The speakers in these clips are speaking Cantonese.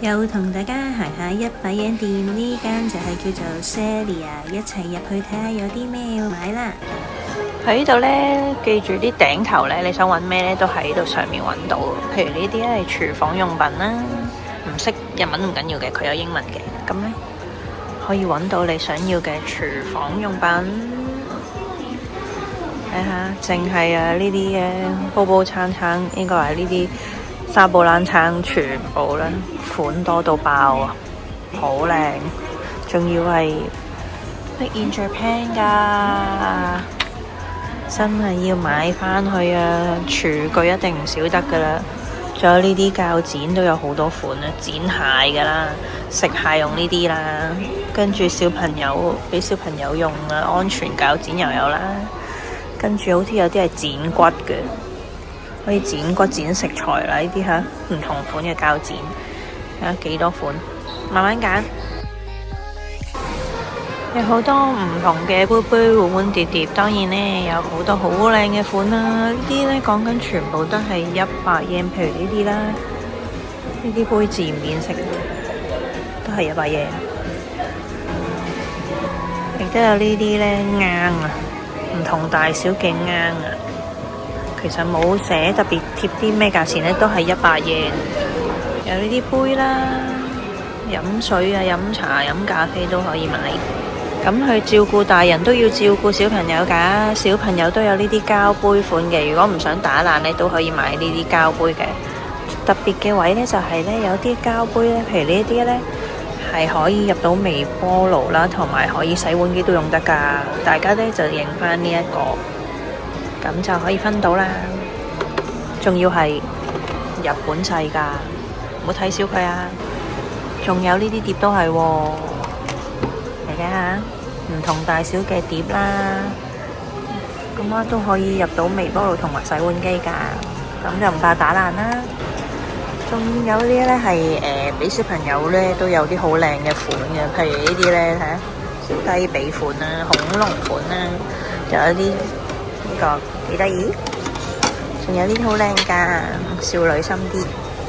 又同大家行下100円店，呢間就係叫做 Celia， 一齊入去睇下有啲咩要買啦。喺呢度呢，記住啲頂頭呢，你想揾咩呢都喺度上面揾到。譬如呢啲係廚房用品啦，唔識日文唔緊要嘅，佢有英文嘅，咁呢，可以揾到你想要嘅廚房用品。睇下，淨係呢啲嘅煲煲罉罉，應該係呢啲沙煲冷罉，全部咧款多到爆啊，好靚，仲要係 Made in Japan 㗎，真係要買返去啊！廚具一定唔少得㗎啦，仲有呢啲鉸剪都有好多款啊，剪蟹㗎啦，食蟹用呢啲啦，跟住小朋友俾小朋友用啊，安全鉸剪又有啦，跟住好似有啲係剪骨嘅。可以剪骨剪食材啦，呢啲嚇唔同款嘅鉸剪，睇下幾多款，慢慢揀。有好多唔同嘅杯杯碗碗碟碟，當然呢有好多好靚嘅款啦。呢啲呢講緊全部都係100 yen，譬如呢啲啦，呢啲杯自然變色都係100 yen。亦都有呢啲呢罌啊，唔同大小嘅罌啊。其實冇寫特別貼啲咩價錢咧，都係100 yen。有呢啲杯啦，飲水啊、飲茶、飲咖啡都可以買。咁去照顧大人都要照顧小朋友㗎，小朋友都有呢啲膠杯款嘅。如果唔想打爛咧，都可以買呢啲膠杯嘅。特別嘅位咧就係咧，有啲膠杯咧，譬如呢啲咧係可以入到微波爐啦，同埋可以洗碗機都用得㗎。大家咧就認翻呢一個。咁就可以分到啦，仲要係日本製㗎，唔好睇小佢啊！仲有呢啲碟都係喎，嚟睇下，唔同大小嘅碟啦，咁啊都可以入到微波爐同埋洗碗機㗎，咁就唔怕打爛啦。仲有啲咧係俾小朋友咧都有啲好靚嘅款嘅，譬如呢啲咧睇下小雞髀款啦、恐龍款啦，仲有啲。呢個幾得意，仲有呢啲好靚㗎，少女心啲，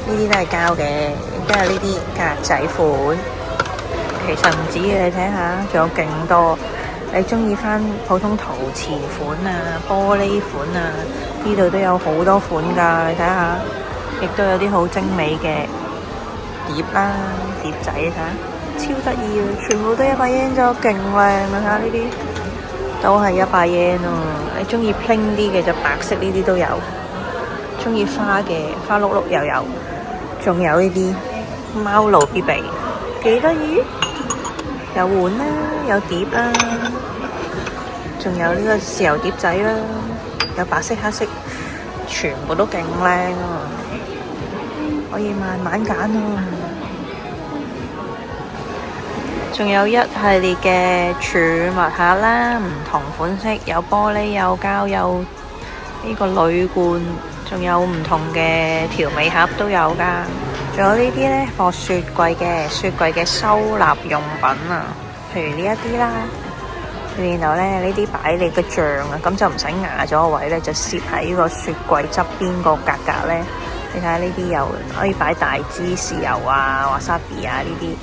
呢啲都係膠嘅，亦都有呢啲格仔款。其實唔止嘅，你睇下，仲有勁多。你中意翻普通陶瓷款啊、玻璃款啊，呢度都有好多款㗎。你睇下，亦都有啲好精美嘅碟啦、碟仔，睇下超得意啊！全部都100 yen 咗，勁靚啊！睇下呢啲。都係100 yen 啊！你中意 plain 啲嘅就白色呢啲都有，中意花嘅花碌碌又有，仲有呢啲貓奴必備，幾得意！有碗啦，有碟啦，仲有呢個豉油碟仔啦，有白色黑色，全部都勁靚啊！可以慢慢揀啊！仲有一系列嘅儲物盒啦，唔同款式，有玻璃、有膠、有呢個鋁罐，仲有唔同嘅調味盒都有㗎。仲有呢啲呢，放雪櫃嘅收納用品啊，譬如呢一啲啦，然後呢啲擺你個醬啊，咁就唔使壓咗個位呢，就攝喺個雪櫃側邊個格格呢。你睇下呢啲又可以擺大支豉油啊、wasabi啊呢啲。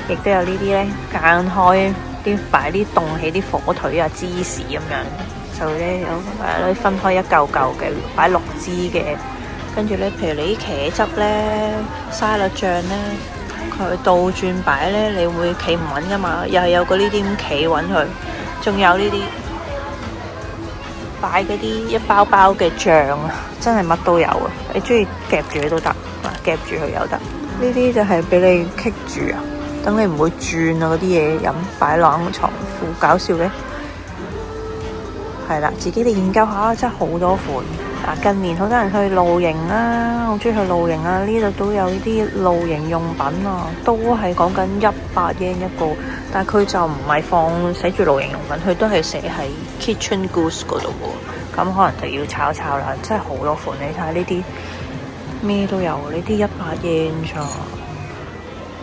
亦都有呢啲咧，間開啲擺啲凍起啲火腿啊、芝士咁樣，就咧有分開一嚿嚿嘅，擺6支嘅。跟住咧，譬如你啲茄汁咧、沙律醬咧，佢倒轉擺咧，你會企唔穩噶嘛，又係有個呢啲咁企穩佢。仲有呢啲擺嗰啲一包包嘅醬啊，真係乜都有啊！你中意夾住佢都得，夾住佢又得。呢啲就係俾你棘住啊！等你唔會轉啊，嗰啲嘢飲擺冷藏庫，搞笑嘅。係啦，自己哋研究下，真係好多款。近年好多人去露營啦，好中意去露營啊，呢度都有呢啲露營用品啊，都係講緊100 yen 一個，但係佢就唔係放寫住露營用品，佢都係寫喺 kitchen goods 嗰度喎。咁可能就要炒啦，真係好多款。你睇下呢啲咩都有，呢啲100 yen 咋。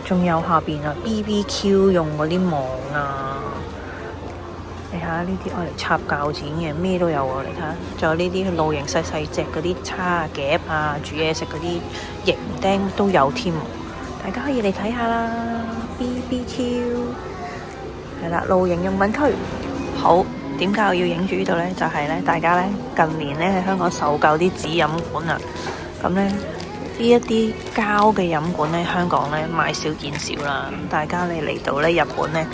仲有下邊啊 BBQ 用嗰啲網啊，你睇下呢啲愛嚟插鉸剪嘅，咩都有啊！你睇下，仲有呢啲露營細隻嗰啲叉夾啊，煮嘢食嗰啲營釘都有添。睇大家可以嚟睇下啦。BBQ 係啦，露營用品區。好，點解我要影住呢度呢？就係呢，大家呢近年呢喺香港受夠啲紙飲管啊，咁呢一啲膠嘅飲管呢，香港呢買少見少啦。大家你嚟到呢日本呢，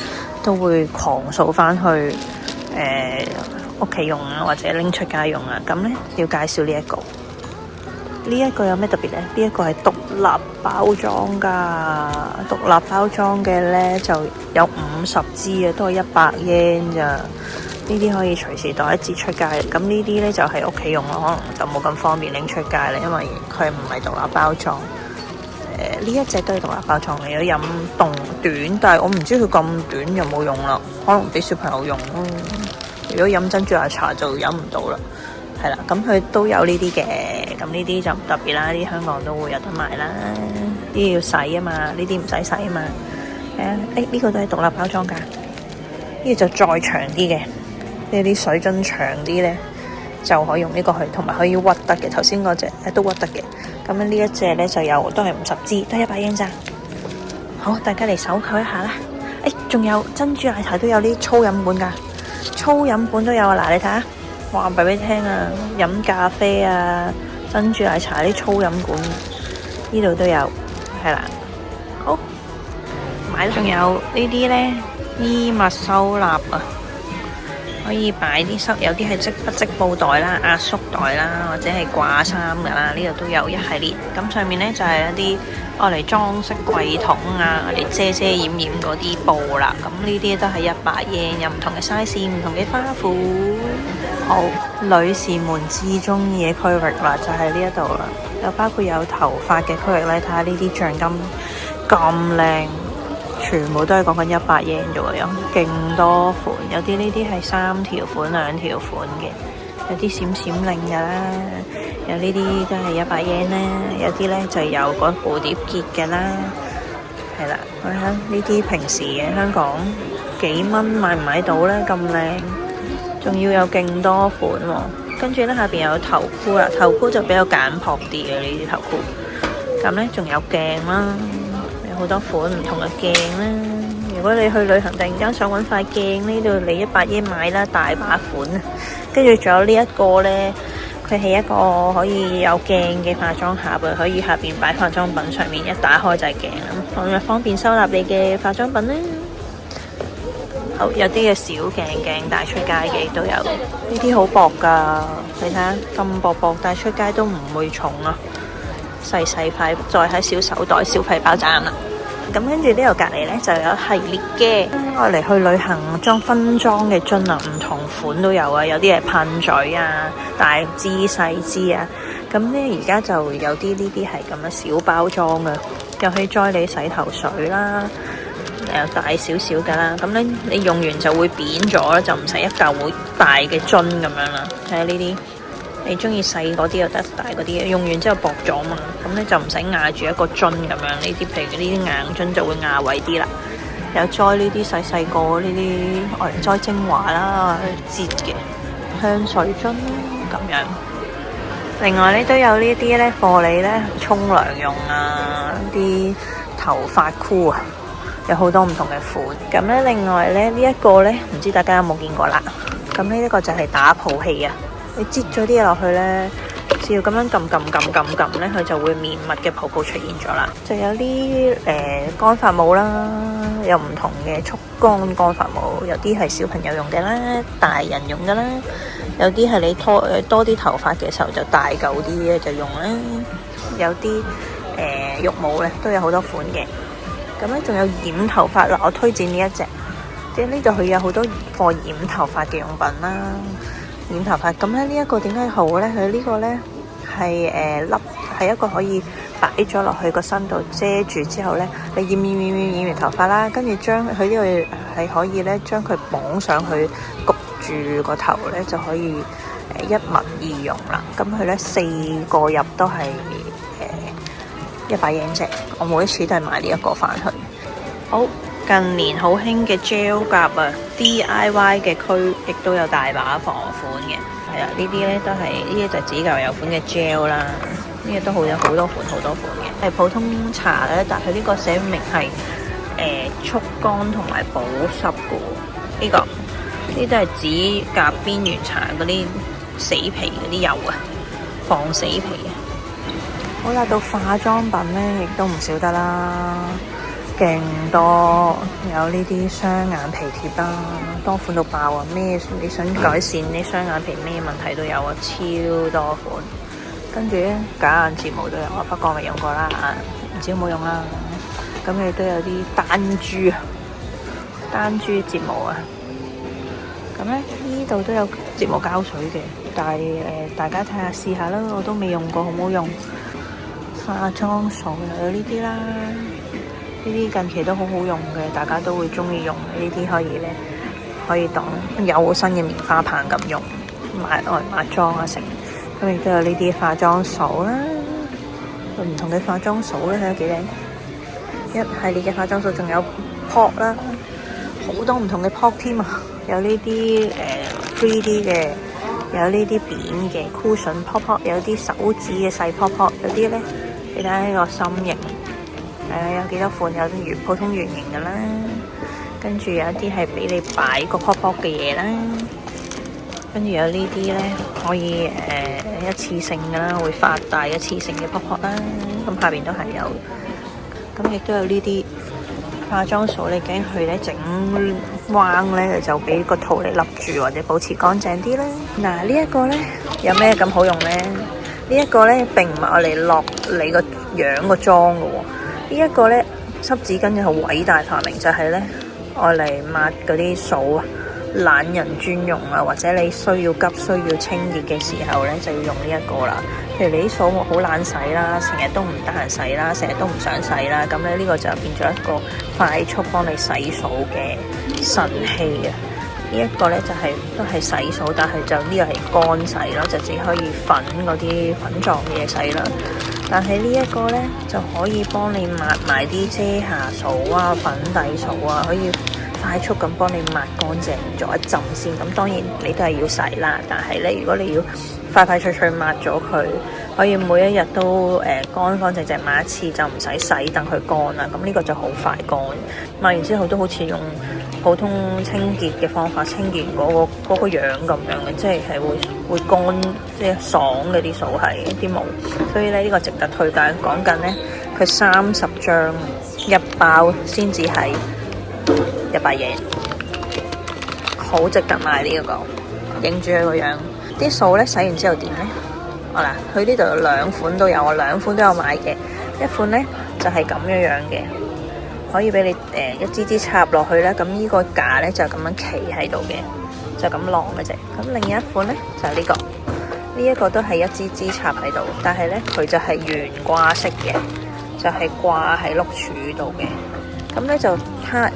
都會狂掃翻去屋企用啊，或者拎出街用啊。咁呢要介紹呢一個。呢一個有咩特別呢？呢一個係獨立包裝㗎，獨立包裝嘅呢就有50支啊，都係100 yen 咋。呢啲可以隨時袋一支出街。咁呢啲呢就係屋企用咯，可能就冇咁方便拎出街啦，因為佢唔係獨立包裝。呢一隻都係獨立包裝嚟，有飲凍短，但係我唔知佢咁短有冇用啦，可能俾小朋友用咯。如果飲珍珠奶茶就飲唔到啦。係啦，咁佢都有呢啲嘅，咁呢啲就唔特別啦，呢啲香港都會有得賣啦。呢啲要洗啊嘛，呢啲唔使洗啊嘛。呢個都係獨立包裝㗎，呢個就再長啲嘅，呢啲水樽長啲呢，就可以用呢個去，同埋可以屈得嘅。頭先嗰隻都屈得嘅，咁呢一隻呢，就有都係50支，都係100 yen咋。好，大家嚟搜購一下啦。仲有珍珠奶茶都有啲粗飲管㗎，粗飲管都有啊。嗱，你睇下。話俾你聽啊，飲咖啡啊，珍珠奶茶啲粗飲管，呢度都有，係啦，好買啦。仲有呢啲呢，衣物收納啊，可以擺啲有啲係織布袋啦、壓縮袋啦，或者係掛衫噶啦，呢度都有一系列。咁上面呢，就係一啲攞嚟裝飾櫃桶啊，嚟遮掩嗰啲布啦。咁呢啲都係100 yen，有唔同嘅 size、唔同嘅花款。好，女士們至中意嘅區域啦，就係呢一度啦。又包括有頭髮嘅區域咧，睇下呢啲橡筋咁靚，全部都係講緊100 yen 啫喎，有勁多款，有啲呢啲係3條款、2條款嘅，有啲閃閃令㗎啦，有呢啲都係100 yen 啦，有啲咧就有個蝴蝶結嘅啦，係啦，睇下呢啲平時嘅香港幾蚊買唔買到咧咁靚？仲要有勁多款喎，跟住咧下邊有頭箍啦，頭箍就比較簡樸啲嘅呢啲頭箍。咁咧仲有鏡啦，有好多款唔同嘅鏡啦。如果你去旅行突然間想揾塊鏡，呢度你100 yen買啦，大把款啊。跟住仲有呢一個咧，佢係一個可以有鏡嘅化妝盒啊，可以下邊擺化妝品，上面一打開就係鏡啦，咁方便收納你嘅化妝品咧。好，有啲嘅小鏡帶出街嘅都有，呢啲好薄噶，你睇下咁薄帶出街都唔會重啊，細塊再喺小手袋、小皮包裝啦。咁跟住呢度隔離呢，就有系列嘅，我嚟去旅行裝分裝嘅樽啊，唔同款都有啊，有啲係噴嘴啊、大支細支啊。咁呢而家就有啲呢啲係咁樣小包裝啊，又可以載你洗頭水啦。大少少噶啦，咁咧你用完就會扁咗啦，就唔使一嚿好大嘅樽咁樣啦。睇下呢啲，你中意細嗰啲又得，大嗰啲用完之後薄咗嘛，咁咧就唔使壓住一個樽咁樣。呢啲譬如呢啲硬樽就會壓位啲啦。有載呢啲細個呢啲，我嚟載精華啦，折嘅香水樽咁樣。另外咧都有呢啲咧貨你咧沖涼用啊，啲頭髮箍啊。有好多唔同嘅款，咁咧另外咧呢一個咧，唔知大家有冇見過啦？咁呢一個就係打泡器啊！你擠咗啲嘢落去咧，只要咁樣撳咧，佢就會綿密嘅泡泡出現咗啦。就有啲乾髮帽啦，有唔同嘅速乾乾髮帽，有啲係小朋友用嘅啦，大人用嘅啦，有啲係你多啲頭髮嘅時候就大嚿啲嘅就用啦，有啲浴帽咧都有好多款嘅。咁咧仲有染頭髮啦，我推薦呢一隻，即係呢度佢有好多貨染頭髮嘅用品啦。染頭髮咁咧呢一個點解好咧？佢呢個咧係係一個可以擺咗落去個身度遮住之後咧，你染完頭髮啦，跟住將佢呢個係可以咧將佢綁上去焗住個頭咧，就可以一物二用啦。咁佢咧4個入都係100 yen 啫，我每一次都係買呢一個翻去。好，近年好興嘅 gel 夾啊 ，DIY 嘅區亦都有大把房款嘅。係啦，呢啲咧都係呢啲就指甲油款嘅 gel 啦。呢個都好有好多款嘅，係普通茶咧，但係呢個寫明係速乾同埋保濕嘅喎。呢啲都係指甲邊緣茶嗰啲死皮嗰啲油啊，防死皮啊。好啦，到化妝品咧，亦都唔少得啦，勁多，有呢啲雙眼皮貼啦，多款到爆啊！咩你想改善啲雙眼皮咩問題都有啊，超多款。跟住咧，假眼睫毛都有啊，不過未用過啦，唔知有冇用啦。咁亦都有啲單珠睫毛啊。咁咧，呢度都有睫毛膠水嘅，但係大家睇下試下啦，我都未用過，好唔好用？化妝掃又有呢啲啦，呢啲近期都好好用嘅，大家都會中意用呢啲，可以當有新嘅棉花棒咁用，抹妝啊成。咁亦都有呢啲化妝掃啦，唔同嘅化妝掃咧，睇下幾靚，一系列嘅化妝掃，仲有撲啦，好多唔同嘅撲添啊！有呢啲3D 嘅，有呢啲扁嘅 cushion 撲，有啲手指嘅細撲，有啲咧，你睇下呢個心形，有幾多款，有啲普通圓形嘅啦，跟住有一啲係俾你擺個撲嘅嘢啦，跟住有呢啲咧可以一次性嘅啦，會發大一次性嘅撲啦，咁下邊都係有，咁亦都有呢啲。化妝掃你驚佢咧整彎咧，就俾個套你笠住或者保持乾淨啲啦。嗱，呢一個咧有咩咁好用咧？呢一個咧並唔係我嚟落你個樣個妝嘅喎。呢一個咧濕紙巾嘅好偉大發明就係咧我嚟抹嗰啲掃啊，懶人專用啊，或者你需要清潔嘅時候咧就要用呢一個啦。譬如你啲掃好懶洗啦，成日都唔得閒洗啦，成日都唔想洗啦，咁咧呢個就變咗一個快速幫你洗掃嘅神器啊！呢一個咧就都係洗掃，但係就呢個係乾洗咯，就只可以粉嗰啲粉狀嘅嘢洗啦。但係呢一個咧就可以幫你抹埋啲遮瑕掃啊、粉底掃啊，可以快速咁幫你抹乾淨咗一浸先。咁當然你都係要洗啦，但係咧如果你要快脆抹咗佢，可以每一日都乾淨抹一次，就唔使洗等佢乾啦。咁呢個就好快乾，抹完之後都好似用普通清潔嘅方法清潔嗰個樣咁樣嘅，即係會乾，即係爽嘅啲掃係啲毛，所以咧呢個值得推介。講緊咧佢30張一包先至係100嘢，好值得買呢一個，影住佢個樣。啲掃咧洗完之後點咧？好啦，佢呢度有兩款都有，我兩款都有買嘅。一款咧就係咁樣嘅，可以俾你一支支插落去啦。咁呢個架咧就咁樣企喺度嘅，就咁晾嘅啫。咁另一款咧就係呢個，呢一個都係一支支插喺度，但係咧佢就係懸掛式嘅，就係掛喺碌柱度嘅。咁咧就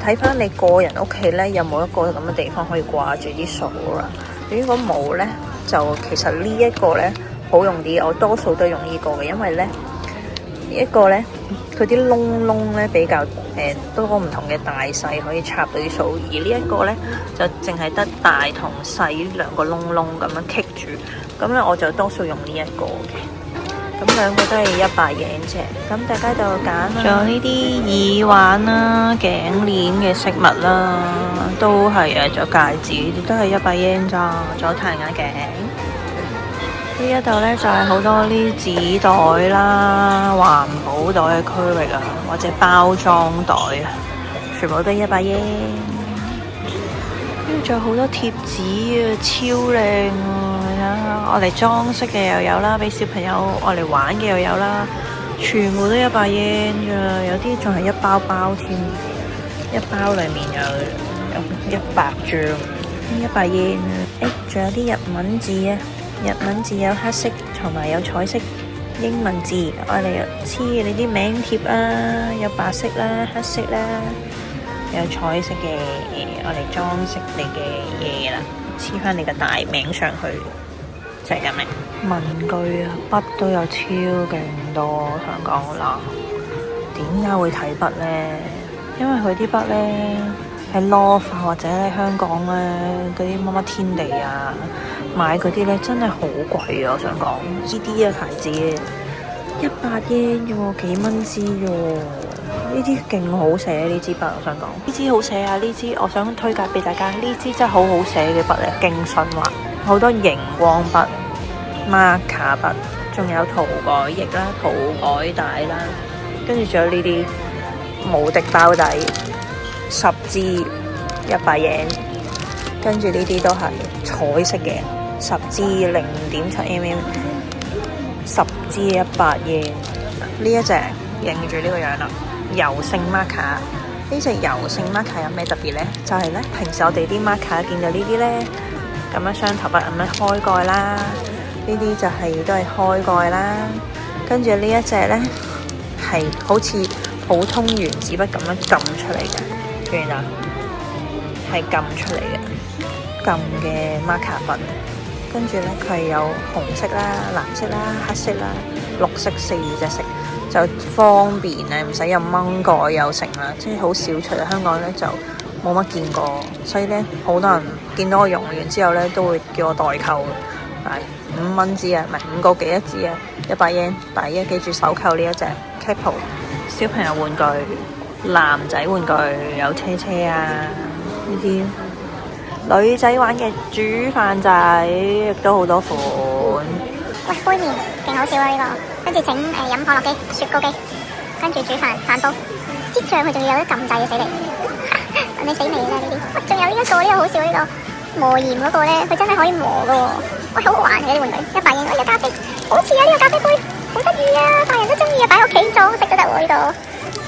睇翻你個人屋企咧有冇一個咁嘅地方可以掛住啲掃啦。如果冇咧，就其實呢一個咧好用啲，我多數都用呢個嘅，因為咧呢一個咧佢啲窿咧比較多唔同嘅大細可以插到啲掃，而呢一個咧就淨係得大同細兩個窿咁樣棘住，咁咧我就多數用呢一個嘅。咁兩個都係100嘢啫，咁大家就揀啦。仲有呢啲耳環啦、頸鏈嘅飾物啦，都係仲有戒指，都係100嘢咋。仲有太陽眼鏡。呢一度咧就係好多啲紙袋啦、環保袋嘅區域啊，或者包裝袋啊，全部都係100嘢。跟住仲有好多貼紙啊，超靚啊！我嚟裝飾嘅又有啦，俾小朋友我嚟玩嘅又有啦，全部都100嘢咋，有啲仲係一包包添，一包裡面有100張，100嘢。仲有啲日文字啊，日文字有黑色同埋有彩色英文字，我嚟黐你啲名貼啊，有白色啦、黑色啦，有彩色嘅我嚟裝飾你嘅嘢啦，黐翻你嘅大名上去。就係咁嘅文具啊，筆都有超勁多。我想講啦，點解會睇筆咧？因為佢啲筆咧喺 Loft 或者喺香港咧嗰啲乜乜天地啊買嗰啲咧真係好貴啊！我想講呢啲嘅牌子100 yen 啫喎，幾蚊支啫喎。呢支勁好寫，呢支筆我想講，呢支好寫啊！呢支我想推介俾大家，呢支真係好好寫嘅筆咧，勁順滑，好多熒光筆、marker 筆，仲有塗改液啦、塗改帶啦，跟住仲有呢啲無敵包底，10支100 yen，跟住呢啲都係彩色嘅，10支0.7mm， 10支100 yen。呢一隻認住呢個樣啦，柔性 marker。呢隻柔性 marker 有咩特別呢？就係呢，平時我哋啲 marker 見到呢啲呢，咁樣雙頭筆咁樣開蓋啦，呢啲就係都係開蓋啦。跟住呢一隻呢，係好似普通原子筆咁樣撳出嚟嘅，見啦，係撳出嚟嘅，撳嘅 marker 筆。跟住呢，佢係有紅色啦、藍色啦、黑色啦、綠色4隻色，就方便咧，唔使又掹蓋又成啦，即係好少出嚟。香港咧就冇乜見過，所以咧好多人見到我用完之後咧都會叫我代購，係5蚊支啊，唔係5個幾一支啊，100 yen，大家記住手扣呢一隻 Capo。小朋友玩具、男仔玩具有車車啊，呢啲女仔玩嘅煮飯仔亦都好多款。喂，杯麵勁好笑啊呢個，跟住整飲可樂機、雪糕機，跟住煮飯飯煲，擠醬佢仲要有得撳掣嘅死你，你死未啦呢啲。喂，仲有呢一個呢個好笑呢個磨鹽嗰個咧，佢真係可以磨噶喎。喂，好好玩嘅啲玩具，100 yen。呢個咖啡好似啊，呢個咖啡杯好得意啊，大人都中意啊，擺喺屋企裝飾都得喎呢度。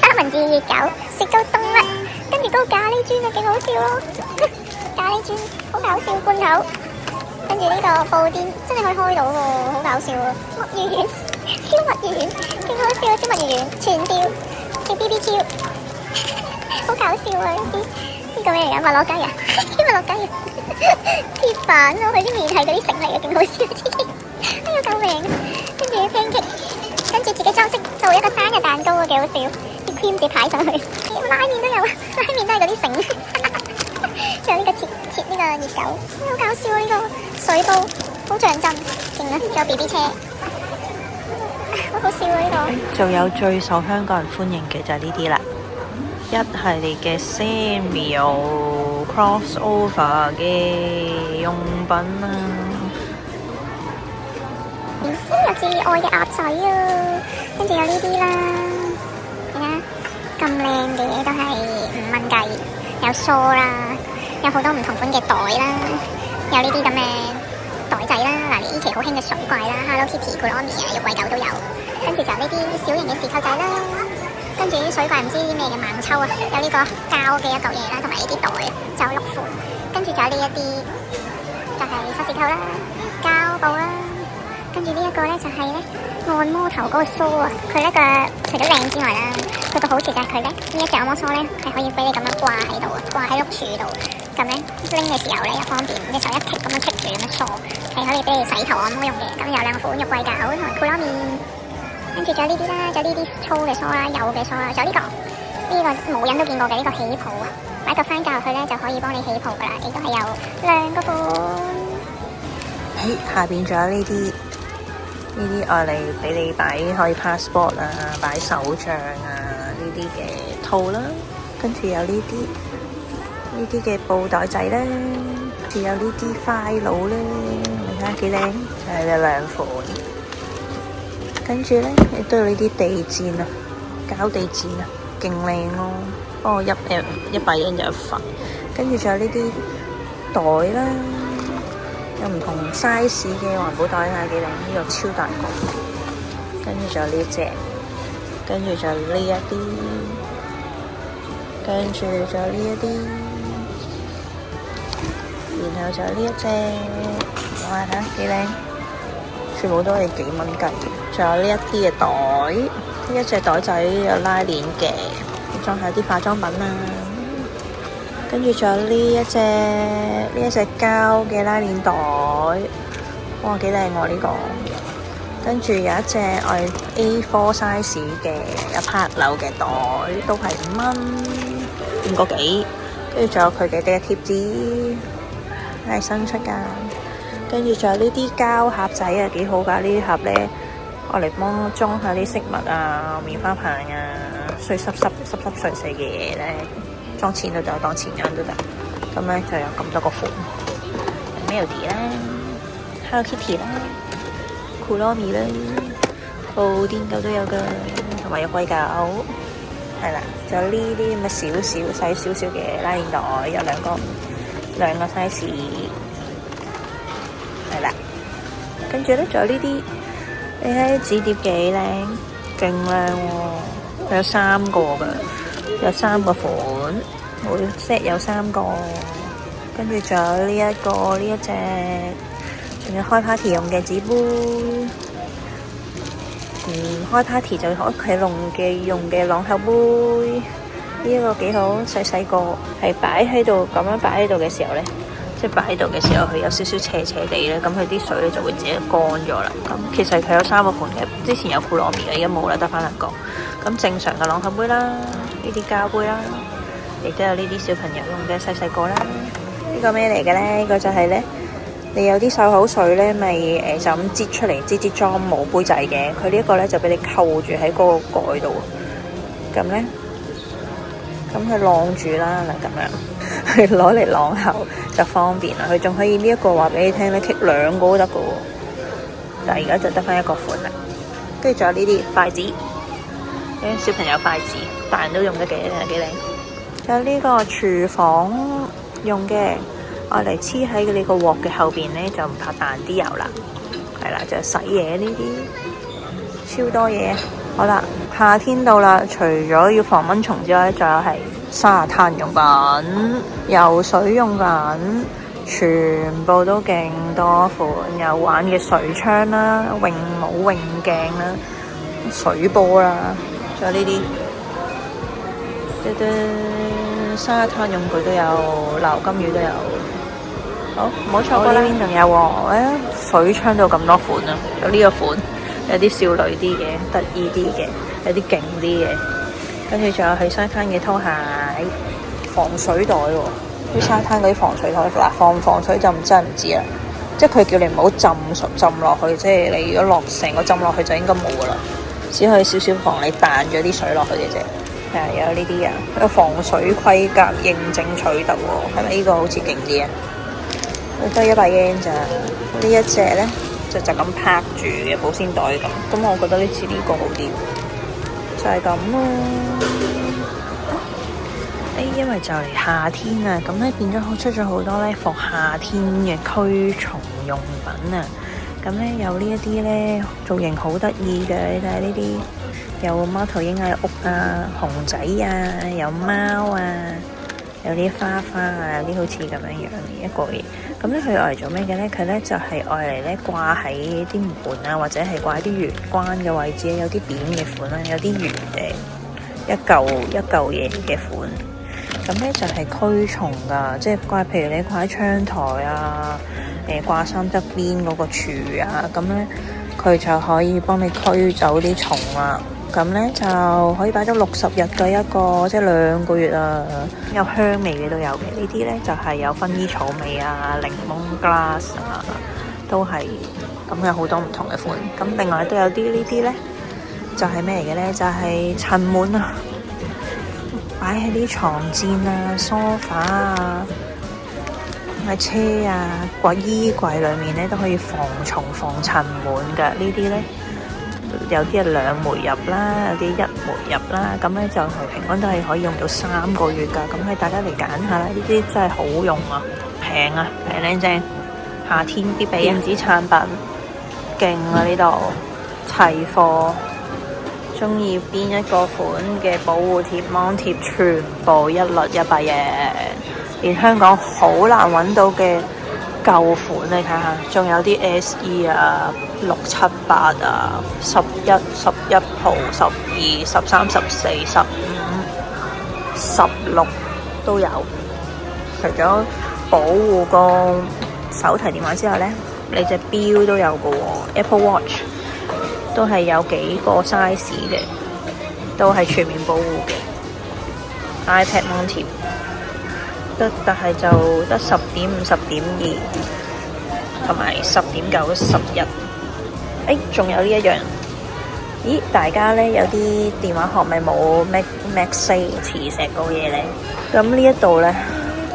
三文治熱狗、雪糕冬甩，跟住嗰個咖喱磚啊，勁好笑咯。咖喱磚好搞笑，罐頭。跟住呢個布甸真係可以開到喎，好搞笑啊！墨魚丸、燒墨魚丸，勁好笑啊！燒墨魚丸、全吊、食 BBQ， 好搞笑啊！呢個咩嚟㗎？麥樂雞啊！麥樂雞啊！鐵板咯，佢啲麵係嗰啲繩嚟嘅，勁好笑！哎呀，救命！跟住 pancake， 跟住自己裝飾做一個生日蛋糕啊，幾好笑！啲 cream 自己擺上去，拉麵都有啊，拉麵都係嗰啲繩。仲有呢個切呢個熱狗，好搞笑啊！呢個水煲好像真勁啊！仲有 BB 車，好好笑啊！呢個仲有最受香港人歡迎嘅就係呢啲啦，一系列嘅 Sanrio crossover 嘅用品啊，有至愛嘅鴨仔啊，跟住有呢啲啦，你睇咁靚嘅都係5蚊雞，有梳啦。有好多唔同款嘅袋啦，有呢啲咁嘅袋仔啦，嗱，呢期好興嘅水怪啦 ，Hello Kitty、Kuromi 啊，玉桂狗都有，跟住就呢啲小型嘅匙扣仔啦，跟住啲水怪唔知啲咩嘅猛抽啊，有呢個膠嘅一嚿嘢啦，同埋呢啲袋就有6款，跟住仲有呢一啲就係手匙扣啦、膠布啦，跟住呢一個咧就係咧按摩頭嗰個梳啊，佢呢個除咗靚之外啦，佢個好處就係佢咧呢一隻按摩梳咧係可以俾你咁樣掛喺度啊，掛喺碌柱度。咁咧拎嘅時候咧又方便，隻手一棘咁樣棘住咁樣梳，係可以俾你洗頭按摩用嘅。咁有2款玉桂狗同埋 Kuromi，跟住仲有呢啲啦，仲有呢啲粗嘅梳啦、幼嘅梳啦，仲有呢個冇人都見過嘅呢個起泡啊，擺個番架落去咧就可以幫你起泡噶啦，亦都係有2個款。下邊仲有呢啲愛嚟俾你擺可以 passport 啊、擺手帳啊呢啲嘅套啦，跟住有呢啲嘅布袋仔啦，仲有呢啲 file 啦，你睇下幾靚，就係有2款。跟住咧，亦都有呢啲地氈啊，膠地氈啊，勁靚咯。幫我100 yen就1份。跟住仲有呢啲袋啦，有唔同 size 嘅環保袋啊，幾靚，呢個超大個。跟住仲有呢隻，跟住仲有呢一啲，跟住仲有呢一啲。然後就呢一隻，哇睇下幾靚，全部都係幾蚊雞。仲有呢一啲嘅袋，呢一隻袋仔有拉鏈嘅，裝下啲化妝品啦。跟住仲有呢一隻膠嘅拉鏈袋，哇幾靚喎呢個。跟住有一隻A4 size 嘅有拍鈕嘅袋，都係5蚊，5個幾。跟住仲有佢嘅貼紙。係新出噶，跟住仲有呢啲膠盒仔啊，幾好噶！呢啲盒咧我嚟幫裝下啲飾物啊、棉花棒啊、碎濕碎嘅嘢咧，裝錢都得，當錢罌都得。咁咧就有咁多個款 ，Melody 啦、Hello Kitty 啦、Kuromi 啦、布丁狗都有噶，同埋有龜狗。係啦，就呢啲咁嘅細少少嘅拉鏈袋，有兩個 size。係啦，跟住咧仲有呢啲，你睇紙碟幾靚，勁靚喎！有3個㗎，有3個款，每 set 有3個。跟住仲有呢一隻，仲有開 party 用嘅紙杯。開 party 就喺屋企用嘅朗口杯，呢一個幾好，細個係擺喺度，咁樣擺喺度嘅時候咧，即係擺喺度嘅時候，佢有少少斜地咧，咁佢啲水咧就會自己乾咗啦。咁其實佢有3個款嘅，之前有庫洛米嘅，而家冇啦，得翻1個。咁正常嘅朗口杯啦，呢啲膠杯啦，亦都有呢啲小朋友用嘅細個啦。呢個咩嚟嘅咧？呢個就係咧。你有啲漱口水咧，咪就咁擠出嚟，擠裝冇杯仔嘅。佢呢一個咧就俾你扣住喺嗰個蓋度，咁咧，咁佢晾住啦嗱，咁樣佢攞嚟晾口就方便啦。佢仲可以呢一個話俾你聽咧，棘2個都得嘅喎。但係而家就得翻1個款啦。跟住仲有呢啲筷子，啲小朋友筷子，大人都用得幾靚。仲有呢個廚房用嘅。我嚟黐喺你個鑊嘅後邊咧，就唔怕彈啲油啦。係啦，就洗嘢呢啲，超多嘢。好啦，夏天到啦，除咗要防蚊蟲之外，仲有係沙灘用品、游水用品，全部都勁多款。有玩嘅水槍啦、泳帽、泳鏡啦、水波啦，仲有呢啲。沙灘用具都有，撈金魚都有。好，唔好錯過啦！呢邊仲有喎，水槍都有咁多款啊！有呢個款，有啲少女啲嘅，得意啲嘅，有啲勁啲嘅，跟住仲有去沙灘嘅拖鞋、防水袋喎。去沙灘嗰啲防水袋，嗱，防水就真係唔知啦。即係佢叫你唔好浸落去，即係你如果成個浸落去就應該冇噶啦，只可以少少防你彈咗啲水落去嘅啫。係有呢啲啊，有防水規格認證取得喎，係咪呢個好似勁啲啊？得100 yen 咋？呢一隻咧就咁拍住嘅保鮮袋咁，我覺得呢次呢個好啲，就係咁咯。因為就嚟夏天啊，咁咧變咗出咗好多咧放夏天嘅驅蟲用品啊，咁咧有呢一啲咧造型好得意嘅，你睇下呢啲，有貓頭鷹啊、屋啊、熊仔啊，有貓啊。有啲花啊，有啲好似咁樣嘅一個嘢。咁咧佢愛嚟做咩嘅咧？佢咧就係愛嚟咧掛喺啲門啊，或者係掛喺啲玄關嘅位置。有啲扁嘅款啦，有啲圓嘅一嚿嘢嘅款。咁咧就係驅蟲㗎，即係掛，譬如你掛喺窗台啊，掛衫側邊嗰個柱啊，咁咧佢就可以幫你驅走啲蟲啦。咁咧就可以擺咗60日嘅一個，即係2個月啊。有香味嘅都有嘅，呢啲咧就係有薰衣草味啊、檸檬 glass 啊，都係咁有好多唔同嘅款。咁另外都有啲呢啲咧，就係咩嚟嘅咧？就係塵蟎啊，擺喺啲床墊啊、梳化啊、喺車啊、衣櫃裏面咧都可以防蟲防塵蟎㗎。呢啲咧。有啲係2枚入啦，有啲1枚入啦，咁咧就係平均都係可以用到3個月㗎。咁大家嚟揀下啦，呢啲真係好用啊，平啊，平靚正，夏天必備電子產品，勁啊呢度齊貨，中意邊一個款嘅保護貼、芒貼，全部一律100 yen，連香港好難揾到嘅舊款你睇下，仲有啲 SE 啊、6、7、8啊、11、11 Pro、12、13、14、15、16都有。除咗保護個手提電話之外咧，你隻錶都有嘅喎 ，Apple Watch 都係有幾個 size 嘅，都係全面保護嘅。iPad 芒貼。但係就得10.5、10.2同埋10.9、11。仲有呢一樣咦，大家呢有啲電話殼咪冇 MagSafe 磁石嗰嘢呢？咁呢一度呢，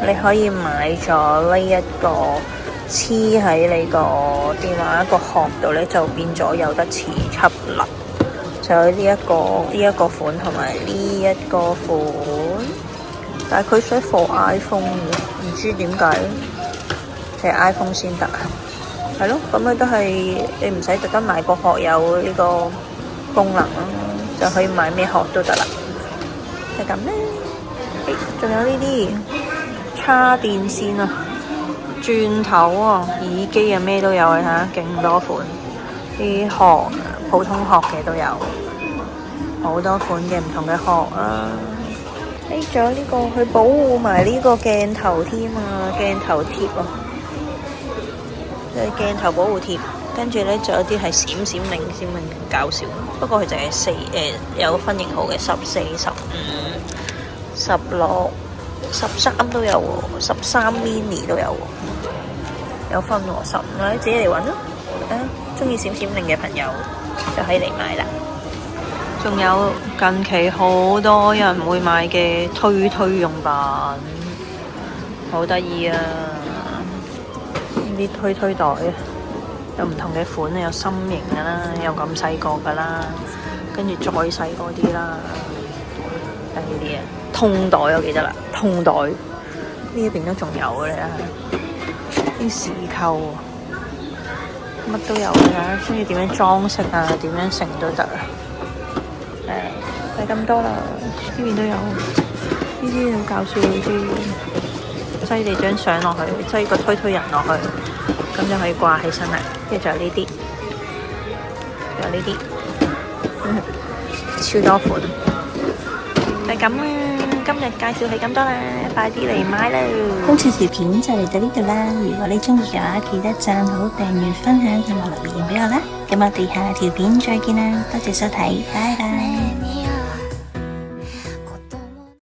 你可以買咗呢一個黐喺你個電話個殼度呢，就變咗有得磁吸力。就有呢一個款同埋呢一個款，但係佢想放 iPhone 嘅，唔知點解，係 iPhone 先得啊。係咯，咁佢都係你唔使特登買個殼有呢個功能咯，就可以買咩殼都得啦。係咁咧，仲有呢啲叉電線啊、鑽頭啊、耳機啊，咩都有啊，睇下勁多款。啲殼普通殼嘅都有，好多款嘅唔同嘅殼啊。仲有呢個去保護埋呢個鏡頭添啊，鏡頭貼啊，鏡頭保護貼。跟住呢，仲有啲係閃閃靈閃靈，搞笑。不過佢就係有分型號嘅14、15、16、13都有喎，13 mini 都有喎，有分喎15啦，自己嚟揾啦。中意閃閃靈嘅朋友就可以嚟買啦。仲有近期好多人會買嘅推用品，好得意啊！呢啲推袋有唔同嘅款，有心形噶啦，有咁細個噶啦，跟住再細個啲啦。係呢啲啊，通袋我記得啦，通袋呢一邊都仲有嘅咧，啲匙扣。乜都有㗎，中意點樣裝飾啊，點樣成都得啊。係咁多啦，呢邊都有，呢啲好搞笑呢啲，擠你張相落去，擠個推人落去，咁就可以掛起身啦。跟住仲有呢啲，仲有呢啲，超多款。係咁啦，今日介紹係咁多啦，快啲嚟買啦！今次條片就嚟到呢度啦，如果你中意嘅話，記得讚好、訂閱、分享同埋留言俾我啦。咁我哋下條片再見啦，多謝收睇，拜拜。